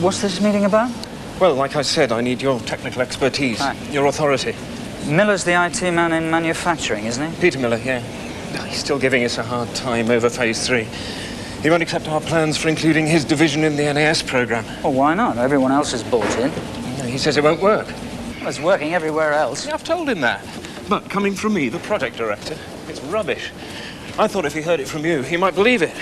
What's this meeting about? Well, like I said, I need your technical expertise, your authority. Miller's the IT man in manufacturing, isn't he? Peter Miller, yeah. He's still giving us a hard time over Phase 3. He won't accept our plans for including his division in the NAS program. Well, why not? Everyone else is bought in. No, he says it won't work. Well, it's working everywhere else. Yeah, I've told him that. But coming from me, the project director, it's rubbish. I thought if he heard it from you, he might believe it.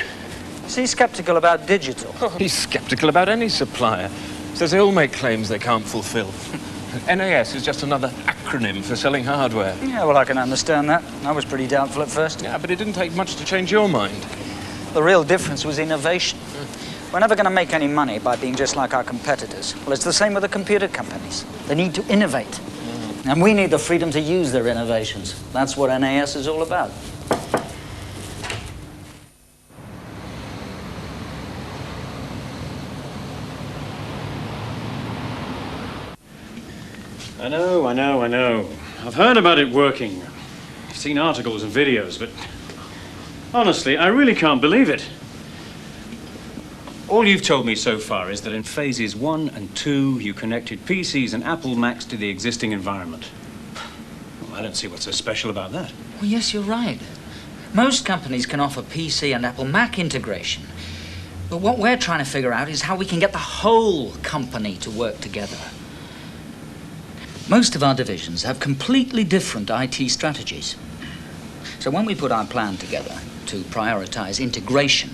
Is he sceptical about digital? Oh, he's sceptical about any supplier. Says they all make claims they can't fulfill. NAS is just another acronym for selling hardware. Yeah, well, I can understand that. I was pretty doubtful at first. Yeah, but it didn't take much to change your mind. The real difference was innovation. We're never going to make any money by being just like our competitors. Well, it's the same with the computer companies. They need to innovate. And we need the freedom to use their innovations. That's what NAS is all about. I know. I've heard about it working. I've seen articles and videos, but honestly, I really can't believe it. All you've told me so far is that in phases 1 and 2, you connected PCs and Apple Macs to the existing environment. Well, I don't see what's so special about that. Well, yes, you're right. Most companies can offer PC and Apple Mac integration. But what we're trying to figure out is how we can get the whole company to work together. Most of our divisions have completely different IT strategies. So when we put our plan together to prioritize integration,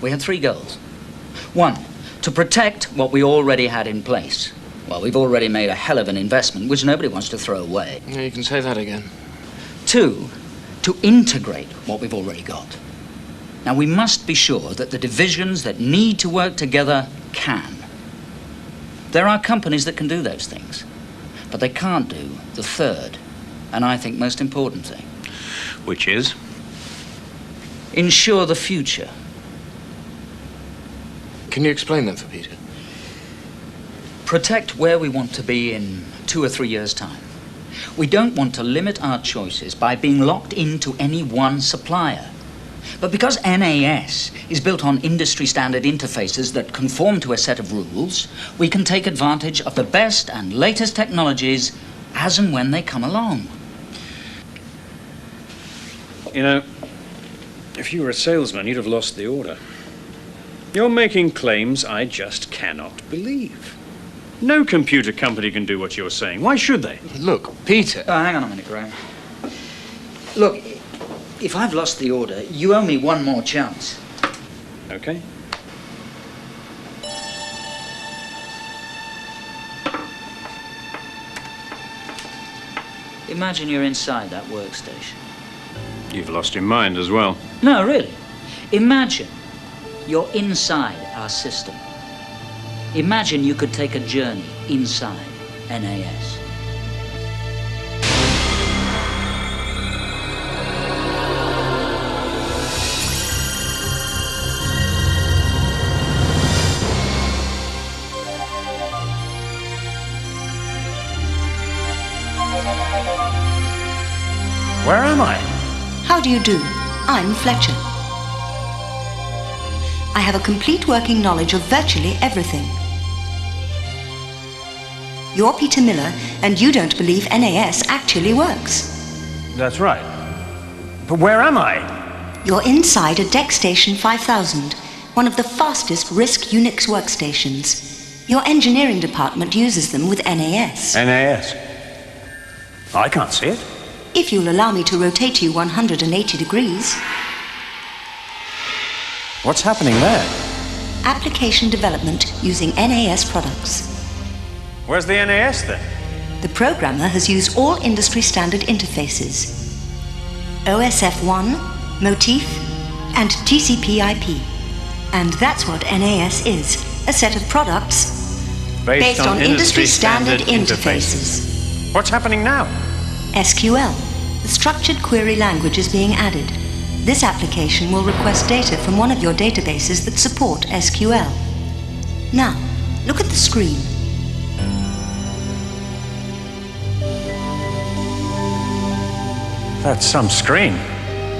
we had 3 goals. 1, to protect what we already had in place. Well, we've already made a hell of an investment, which nobody wants to throw away. Yeah, you can say that again. 2, to integrate what we've already got. Now, we must be sure that the divisions that need to work together can. There are companies that can do those things, but they can't do the 3rd, and I think most important thing. Which is? Ensure the future. Can you explain that for Peter? Protect where we want to be in 2 or 3 years' time. We don't want to limit our choices by being locked into any one supplier. But because NAS is built on industry-standard interfaces that conform to a set of rules, we can take advantage of the best and latest technologies as and when they come along. You know, if you were a salesman, you'd have lost the order. You're making claims I just cannot believe. No computer company can do what you're saying. Why should they? Look, Peter... Oh, hang on a minute, Graham. Look, if I've lost the order, you owe me one more chance. Okay. Imagine you're inside that workstation. You've lost your mind as well. No, really. Imagine you're inside our system. Imagine you could take a journey inside NAS. Where am I? How do you do? I'm Fletcher. I have a complete working knowledge of virtually everything. You're Peter Miller, and you don't believe NAS actually works. That's right. But where am I? You're inside a DECstation 5000, one of the fastest RISC Unix workstations. Your engineering department uses them with NAS. NAS? I can't see it. If you'll allow me to rotate you 180 degrees. What's happening there? Application development using NAS products. Where's the NAS then? The programmer has used all industry standard interfaces. OSF1, Motif, and TCP/IP. And that's what NAS is, a set of products based on industry standard interfaces. What's happening now? SQL, the structured query language, is being added. This application will request data from one of your databases that support SQL. Now, look at the screen. That's some screen.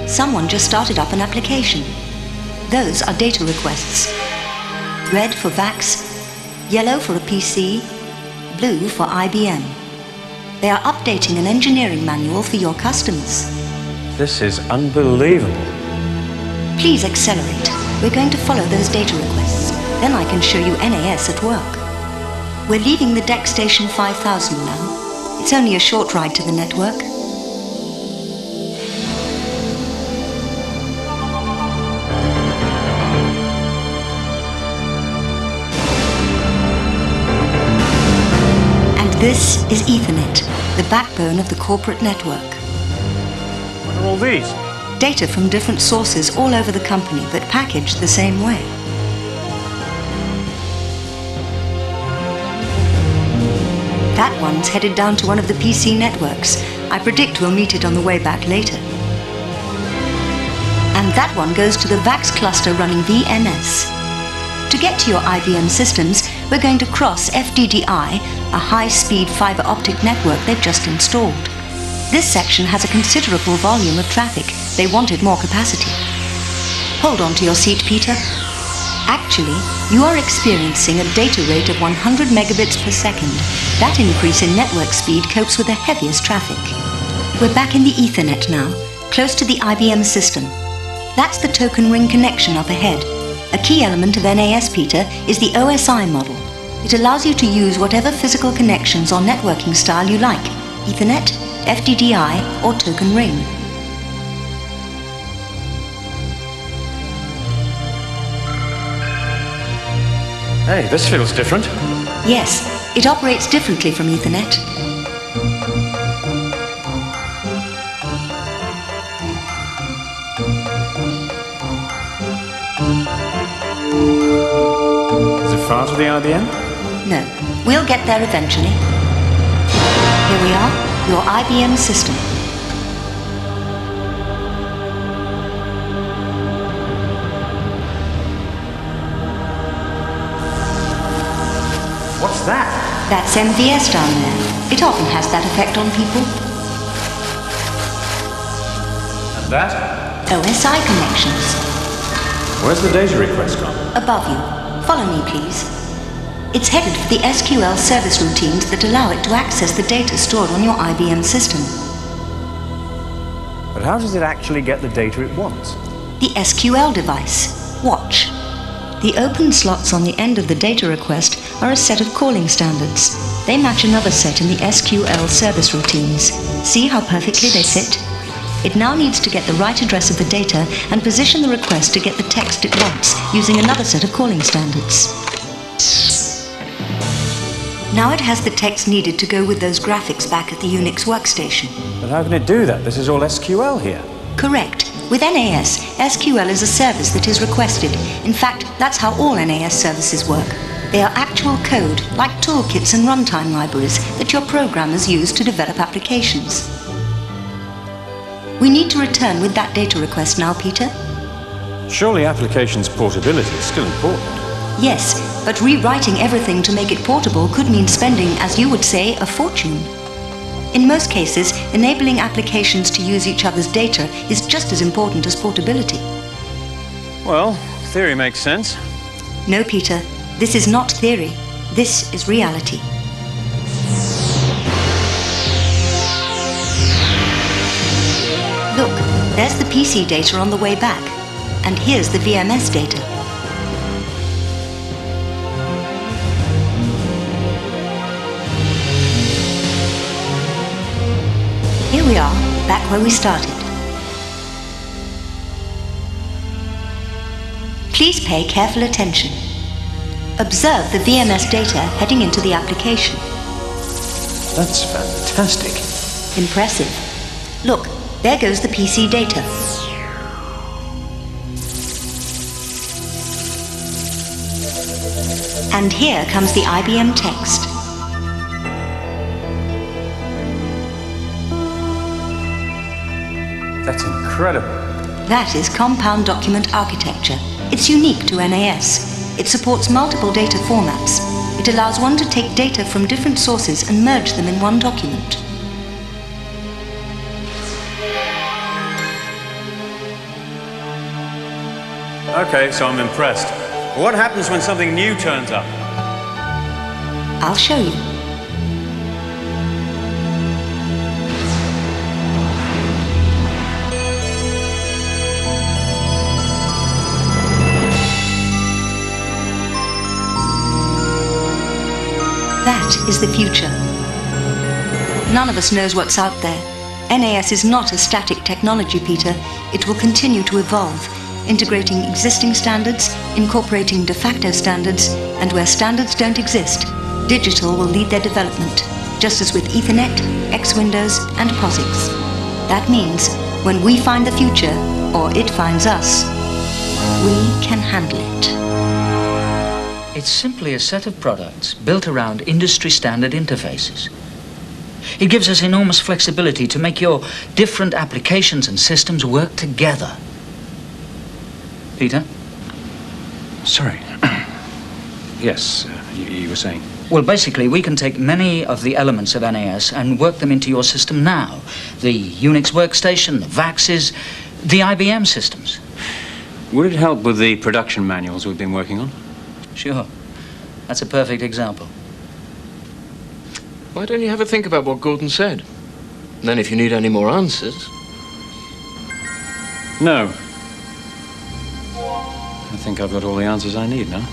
Someone just started up an application. Those are data requests. Red for VAX, Yellow for a PC, blue for IBM. They are updating an engineering manual for your customers. This is unbelievable. Please accelerate. We're going to follow those data requests. Then I can show you NAS at work. We're leaving the deck station 5000 now. It's only a short ride to the network. And this is Ethernet, the backbone of the corporate network. What are all these? Data from different sources all over the company, but packaged the same way. That one's headed down to one of the PC networks. I predict we'll meet it on the way back later. And that one goes to the VAX cluster running VMS. To get to your IBM systems, we're going to cross FDDI, a high-speed fiber optic network they've just installed. This section has a considerable volume of traffic. They wanted more capacity. Hold on to your seat, Peter. Actually, you are experiencing a data rate of 100 megabits per second. That increase in network speed copes with the heaviest traffic. We're back in the Ethernet now, close to the IBM system. That's the token ring connection up ahead. A key element of NAS, Peter, is the OSI model. It allows you to use whatever physical connections or networking style you like: Ethernet, FDDI, or token ring. Hey, this feels different. Yes, it operates differently from Ethernet. Is it far to the IBM? No, we'll get there eventually. Here we are, your IBM system. What's that? That's MVS down there. It often has that effect on people. And that? OSI connections. Where's the data request gone? Above you. Follow me, please. It's headed for the SQL service routines that allow it to access the data stored on your IBM system. But how does it actually get the data it wants? The SQL device. Watch. The open slots on the end of the data request are a set of calling standards. They match another set in the SQL service routines. See how perfectly they fit? It now needs to get the right address of the data and position the request to get the text it wants using another set of calling standards. Now it has the text needed to go with those graphics back at the Unix workstation. But how can it do that? This is all SQL here. Correct. With NAS, SQL is a service that is requested. In fact, that's how all NAS services work. They are actual code, like toolkits and runtime libraries, that your programmers use to develop applications. We need to return with that data request now, Peter. Surely applications portability is still important. Yes, but rewriting everything to make it portable could mean spending, as you would say, a fortune. In most cases, enabling applications to use each other's data is just as important as portability. Well, theory makes sense. No, Peter, this is not theory. This is reality. Look, there's the PC data on the way back. And here's the VMS data. Here we are, back where we started. Please pay careful attention. Observe the VMS data heading into the application. That's fantastic. Impressive. Look, there goes the PC data. And here comes the IBM text. That's incredible. That is compound document architecture. It's unique to NAS. It supports multiple data formats. It allows one to take data from different sources and merge them in one document. Okay, so I'm impressed. What happens when something new turns up? I'll show you. That is the future. None of us knows what's out there. NAS is not a static technology, Peter. It will continue to evolve, integrating existing standards, incorporating de facto standards, and where standards don't exist, digital will lead their development, just as with Ethernet, X-Windows, and POSIX. That means when we find the future, or it finds us, we can handle it. It's simply a set of products built around industry-standard interfaces. It gives us enormous flexibility to make your different applications and systems work together. Peter? Sorry. Yes, you were saying? Well, basically, we can take many of the elements of NAS and work them into your system now. The Unix workstation, the VAXs, the IBM systems. Would it help with the production manuals we've been working on? Sure. That's a perfect example. Why don't you have a think about what Gordon said? Then if you need any more answers... No. I think I've got all the answers I need now.